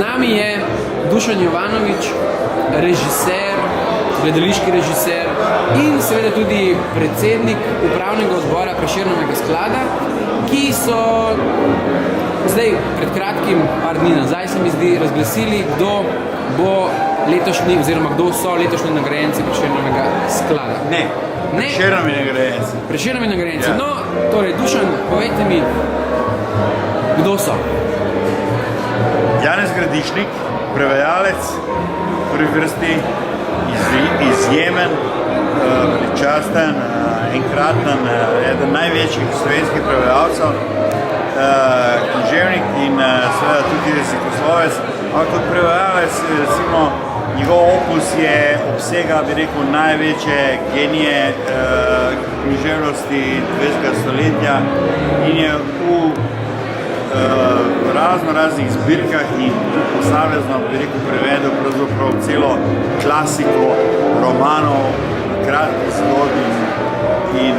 nami je Dušan Jovanović, režiser, gledališki režiser in seveda tudi predsednik upravnega odbora Prešernovega sklada, ki so zdaj pred kratkim, par dni nazaj se mi zdi, razglasili, kdo bo letošnji, oziroma kdo so letošnji nagrajenci Prešernovega sklada. Ne. Prešernovi nagrajenci. Prešernovi nagrajenci. Ja. No, torej, Dušan, povejte mi, kdo so? Janez Gradišnik, prevajalec, prvi vrsti, izjemen, pričasten, enkraten, eden največjih slovenskih prevajalcev, književnik in seveda tudi jezikoslovec. Ampak kot prevajalec, recimo, njegov opus je obsega, bi rekel, največje genije književnosti 20. stoletja in je v raznih zbirkah in posamezno, bi rekel, prevedel pravzaprav celo klasiko romanov, kratkih zgodb in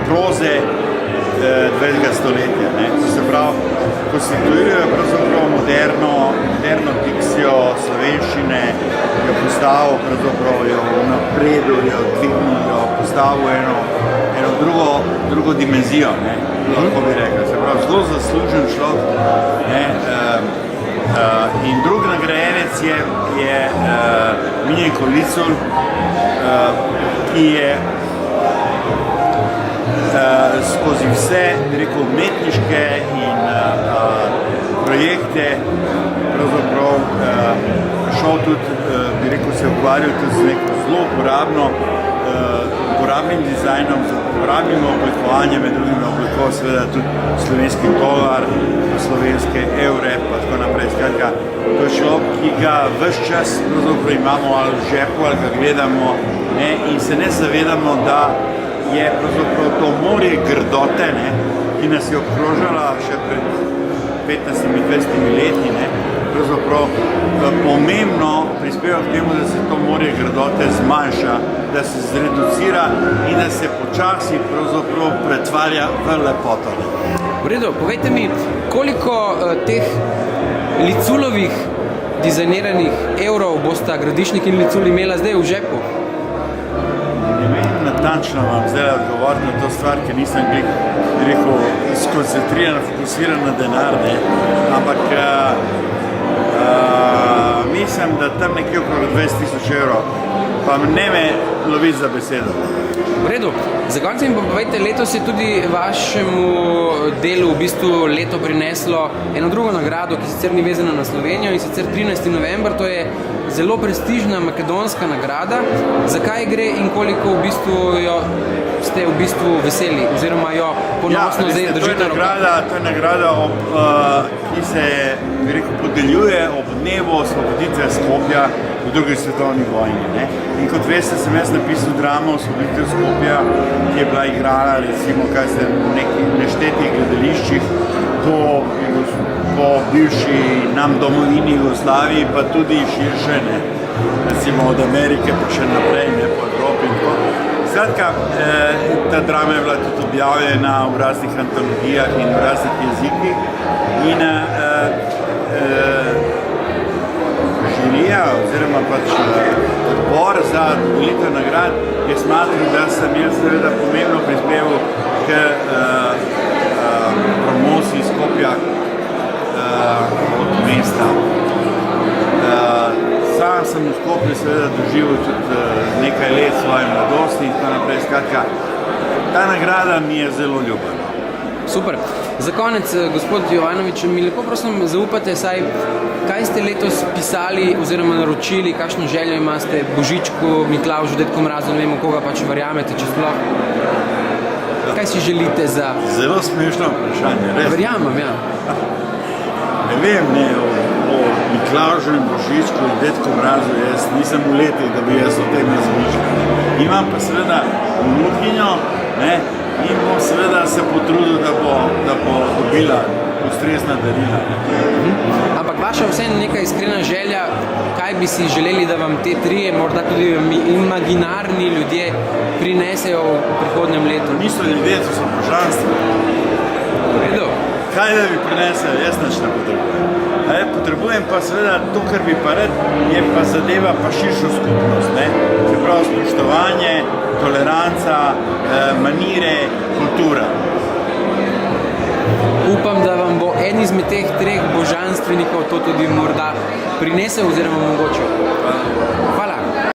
proze 20. stoletja. Se pravi, konstituirajo pravzaprav moderno dikcijo slovenščine, jo postavil, pravzaprav jo napredil, jo dvignil, jo postavil eno drugo dimenzijo, lahko bi rekel. Se pravi, zelo zaslužen človek. In drugi nagrajenec je Miljenko Licul, ki je skozi vse, bi rekel, umetniške in projekte pravzaprav šel tudi, bi rekel, se ukvarjal tudi z neko zelo uporabnim dizajnom, z uporabnim oblikovanjem, med drugim oblikoval seveda tudi slovenski dolar, slovenske evre, pa tako naprej. Skratka, to je človek, ki ga ves čas pravzaprav imamo ali v žepu, ali ga gledamo, in se ne zavedamo, da je pravzaprav to morje grdote, ki nas je obkrožala še pred 15-20 leti, pravzaprav pomembno prispeva k temu, da se to morje grdote zmanjša, da se zreducira in da se počasi pravzaprav pretvarja v lepoto. V redu, povejte mi, koliko teh Liculovih dizajniranih evrov bosta Gradišnik in Licul imela zdaj v žepu? Natančno vam zdaj odgovoriti na to stvar, ker nisem rekel skoncentriran, fokusiran na denar, ampak mislim, da tam nekje okrog 20.000 evrov, pa ne me lovi za besedo. V redu, za konec mi pa povejte, letos je tudi vašemu delu v bistvu leto prineslo eno drugo nagrado, ki sicer ni vezana na Slovenijo, in sicer 13. november, to je zelo prestižna makedonska nagrada. Zakaj gre in koliko v bistvu ste v bistvu veseli, oziroma jo ponosno zdaj držite v rokah? To je nagrada, ki se, bi rekel, podeljuje ob dnevu osvoboditve Skopja v drugi svetovni vojni. In kot veste, sem jaz napisal dramo Osvoboditev Skopja, ki je bila igrana, recimo, v nekih neštetih gledališčih po bivši nam domovini Jugoslaviji, pa tudi širše, recimo od Amerike pa še naprej, po Evropi in tako. Skratka, ta drama je bila tudi objavljena v raznih antologijah in v raznih jezikih in žirija oziroma pač odbor za dodelitev nagrad je smatral, da sem jaz seveda pomembno prispeval k promociji Skopja od mesta. Sam sem v Skopju seveda doživel tudi nekaj let svoje mladosti in tako naprej. Skratka, ta nagrada mi je zelo ljubljena. Super. Za konec, gospod Jovanović, mi lepo prosim zaupate, kaj ste letos pisali oziroma naročili, kakšno željo imate Božičku, Miklavžu, Dedku Mrazu, ne vem, koga pač verjamete, če sploh. Kaj si želite za... Zelo smešno vprašanje, res. Verjamem, ja. Ne vem, o Miklavžu in Božičku in Dedku Mrazu, jaz nisem v letih, da bi jaz o tem razmišljal. Imam pa seveda vnukinjo, in bom seveda se potrudil, da bo dobila ustrezna darila. Ampak vaša vseeno neka iskrena želja, kaj bi si želeli, da vam te trije, morda tudi imaginarni ljudje prinesejo v prihodnjem letu? Niso ljudje, to so božanstva. V redu. Kaj da bi prinesel, jaz nič ne potrebujem. Potrebujem pa seveda to, kar bi pa rad, je pa zadeva pa širšo skupnost. Ne? Se pravi spoštovanje, toleranca, manire, kultura. Upam, da vam bo en izmed teh treh božanstvenikov to tudi morda prinesel oziroma omogočil. Hvala.